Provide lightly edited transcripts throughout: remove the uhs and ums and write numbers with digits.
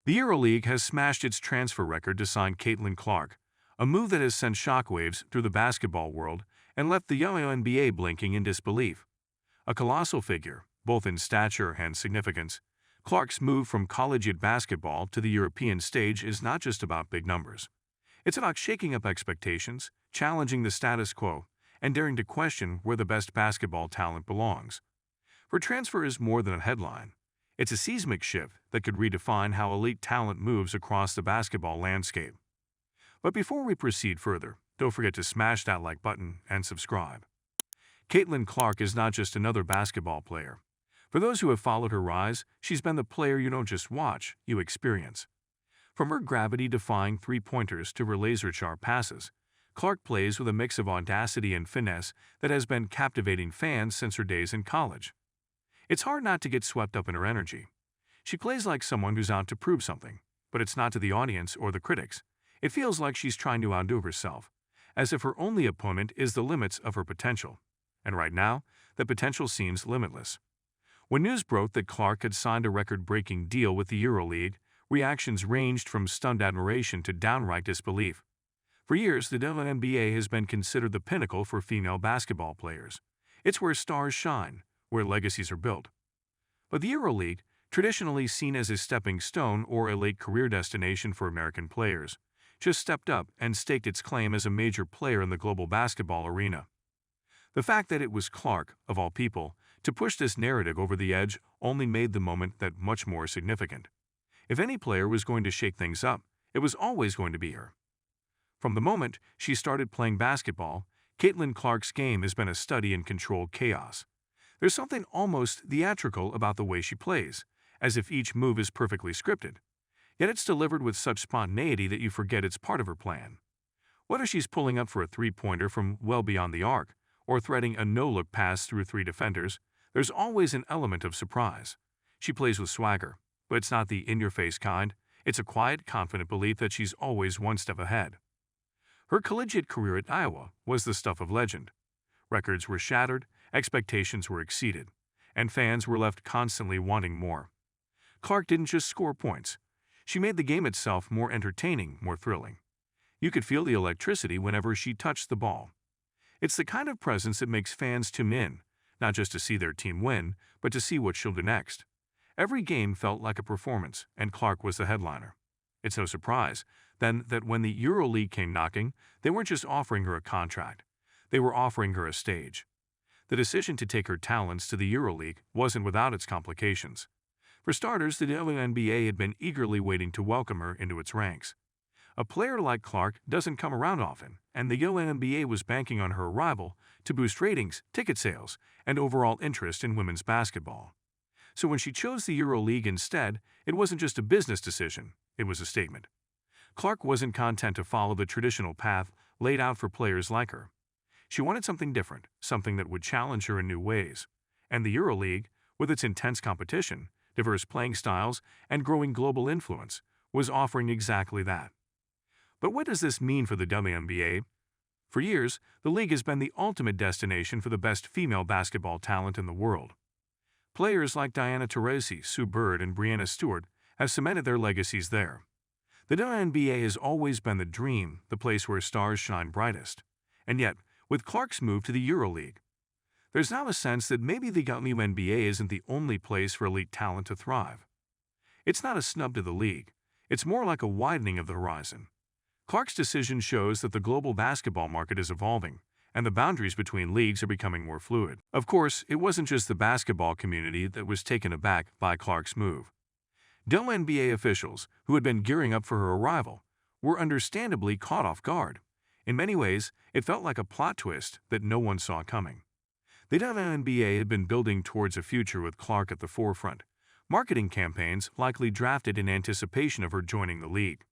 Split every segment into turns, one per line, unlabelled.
The EuroLeague has smashed its transfer record to sign Caitlin Clark, a move that has sent shockwaves through the basketball world and left the WNBA blinking in disbelief. A colossal figure, both in stature and significance, Clark's move from collegiate basketball to the European stage is not just about big numbers. It's about shaking up expectations, challenging the status quo, and daring to question where the best basketball talent belongs. Her transfer is more than a headline. It's a seismic shift that could redefine how elite talent moves across the basketball landscape. But before we proceed further, don't forget to smash that like button and subscribe. Caitlin Clark is not just another basketball player. For those who have followed her rise, she's been the player you don't just watch, you experience. From her gravity-defying three-pointers to her laser-sharp passes, Clark plays with a mix of audacity and finesse that has been captivating fans since her days in college. It's hard not to get swept up in her energy. She plays like someone who's out to prove something, but it's not to the audience or the critics. It feels like she's trying to outdo herself, as if her only opponent is the limits of her potential. And right now, the potential seems limitless. When news broke that Clark had signed a record-breaking deal with the EuroLeague, reactions ranged from stunned admiration to downright disbelief. For years, the WNBA has been considered the pinnacle for female basketball players. It's where stars shine, where legacies are built. But the EuroLeague, traditionally seen as a stepping stone or a late career destination for American players, just stepped up and staked its claim as a major player in the global basketball arena. The fact that it was Clark, of all people, to push this narrative over the edge only made the moment that much more significant. If any player was going to shake things up, it was always going to be her. From the moment she started playing basketball, Caitlin Clark's game has been a study in controlled chaos. There's something almost theatrical about the way she plays, as if each move is perfectly scripted. Yet it's delivered with such spontaneity that you forget it's part of her plan. Whether she's pulling up for a three-pointer from well beyond the arc, or threading a no-look pass through three defenders, there's always an element of surprise. She plays with swagger, but it's not the in-your-face kind. It's a quiet, confident belief that she's always one step ahead. Her collegiate career at Iowa was the stuff of legend. Records were shattered, expectations were exceeded, and fans were left constantly wanting more. Clark didn't just score points. She made the game itself more entertaining, more thrilling. You could feel the electricity whenever she touched the ball. It's the kind of presence that makes fans tune in, not just to see their team win, but to see what she'll do next. Every game felt like a performance, and Clark was the headliner. It's no surprise, then, that when the EuroLeague came knocking, they weren't just offering her a contract. They were offering her a stage. The decision to take her talents to the EuroLeague wasn't without its complications. For starters, the WNBA had been eagerly waiting to welcome her into its ranks. A player like Clark doesn't come around often, and the WNBA was banking on her arrival to boost ratings, ticket sales, and overall interest in women's basketball. So when she chose the EuroLeague instead, it wasn't just a business decision, it was a statement. Clark wasn't content to follow the traditional path laid out for players like her. She wanted something different, something that would challenge her in new ways. And the EuroLeague, with its intense competition, diverse playing styles, and growing global influence, was offering exactly that. But what does this mean for the WNBA? For years, the league has been the ultimate destination for the best female basketball talent in the world. Players like Diana Taurasi, Sue Bird, and Breanna Stewart have cemented their legacies there. The WNBA has always been the dream, the place where stars shine brightest. And yet, with Clark's move to the EuroLeague, there's now a sense that maybe the WNBA isn't the only place for elite talent to thrive. It's not a snub to the league. It's more like a widening of the horizon. Clark's decision shows that the global basketball market is evolving, and the boundaries between leagues are becoming more fluid. Of course, it wasn't just the basketball community that was taken aback by Clark's move. WNBA officials, who had been gearing up for her arrival, were understandably caught off guard. In many ways, it felt like a plot twist that no one saw coming. The WNBA had been building towards a future with Clark at the forefront, marketing campaigns likely drafted in anticipation of her joining the league.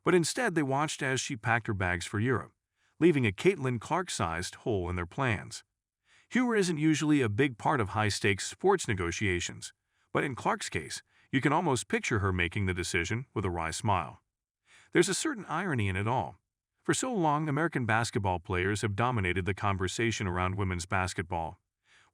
But instead they watched as she packed her bags for Europe, leaving a Caitlin Clark-sized hole in their plans. Humor isn't usually a big part of high-stakes sports negotiations, but in Clark's case, you can almost picture her making the decision with a wry smile. There's a certain irony in it all. For so long, American basketball players have dominated the conversation around women's basketball,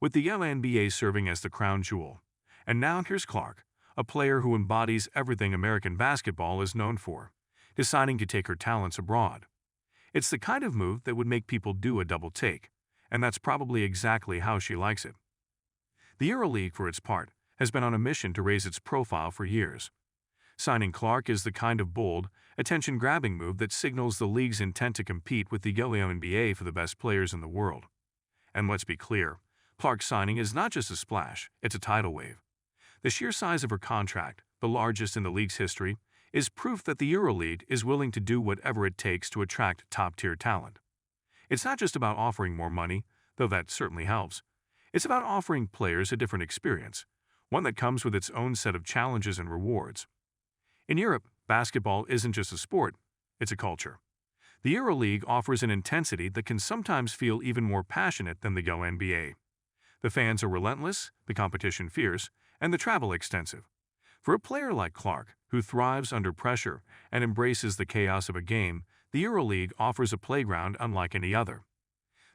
with the WNBA serving as the crown jewel. And now here's Clark, a player who embodies everything American basketball is known for, deciding to take her talents abroad. It's the kind of move that would make people do a double take, and that's probably exactly how she likes it. The EuroLeague, for its part, has been on a mission to raise its profile for years. Signing Clark is the kind of bold, attention-grabbing move that signals the league's intent to compete with the WNBA for the best players in the world. And let's be clear, Clark's signing is not just a splash, it's a tidal wave. The sheer size of her contract, the largest in the league's history, is proof that the EuroLeague is willing to do whatever it takes to attract top-tier talent. It's not just about offering more money, though that certainly helps. It's about offering players a different experience, one that comes with its own set of challenges and rewards. In Europe, basketball isn't just a sport, it's a culture. The EuroLeague offers an intensity that can sometimes feel even more passionate than the WNBA. The fans are relentless, the competition fierce, and the travel extensive. For a player like Clark, who thrives under pressure and embraces the chaos of a game, the EuroLeague offers a playground unlike any other.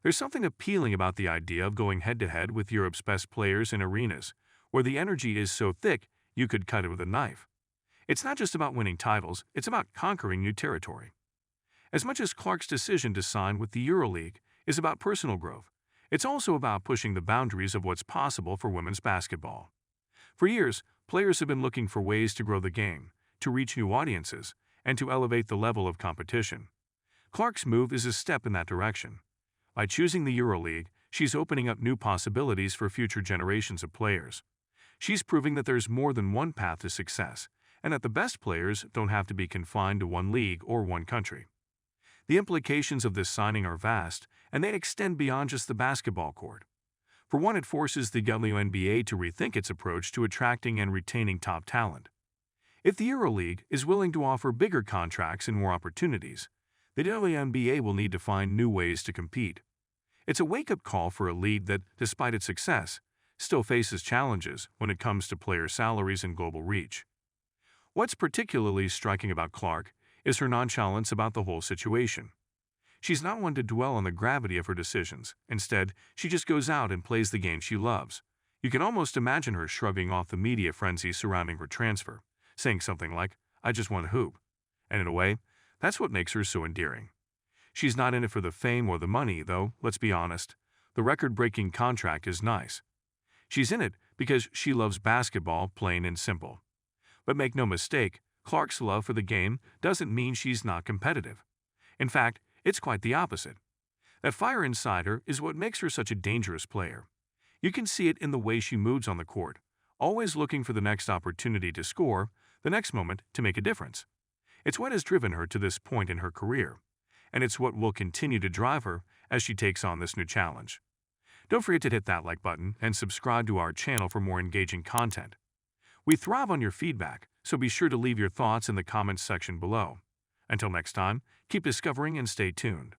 There's something appealing about the idea of going head-to-head with Europe's best players in arenas, where the energy is so thick you could cut it with a knife. It's not just about winning titles, it's about conquering new territory. As much as Clark's decision to sign with the EuroLeague is about personal growth, it's also about pushing the boundaries of what's possible for women's basketball. For years, players have been looking for ways to grow the game, to reach new audiences, and to elevate the level of competition. Clark's move is a step in that direction. By choosing the EuroLeague, she's opening up new possibilities for future generations of players. She's proving that there's more than one path to success, and that the best players don't have to be confined to one league or one country. The implications of this signing are vast, and they extend beyond just the basketball court. For one, it forces the WNBA to rethink its approach to attracting and retaining top talent. If the EuroLeague is willing to offer bigger contracts and more opportunities, the WNBA will need to find new ways to compete. It's a wake-up call for a league that, despite its success, still faces challenges when it comes to player salaries and global reach. What's particularly striking about Clark is her nonchalance about the whole situation. She's not one to dwell on the gravity of her decisions. Instead, she just goes out and plays the game she loves. You can almost imagine her shrugging off the media frenzy surrounding her transfer, saying something like, "I just want to hoop." And in a way, that's what makes her so endearing. She's not in it for the fame or the money, though, let's be honest. The record-breaking contract is nice. She's in it because she loves basketball, plain and simple. But make no mistake, Clark's love for the game doesn't mean she's not competitive. In fact, it's quite the opposite. That fire inside her is what makes her such a dangerous player. You can see it in the way she moves on the court, always looking for the next opportunity to score, the next moment to make a difference. It's what has driven her to this point in her career, and it's what will continue to drive her as she takes on this new challenge. Don't forget to hit that like button and subscribe to our channel for more engaging content. We thrive on your feedback, so be sure to leave your thoughts in the comments section below. Until next time, keep discovering and stay tuned.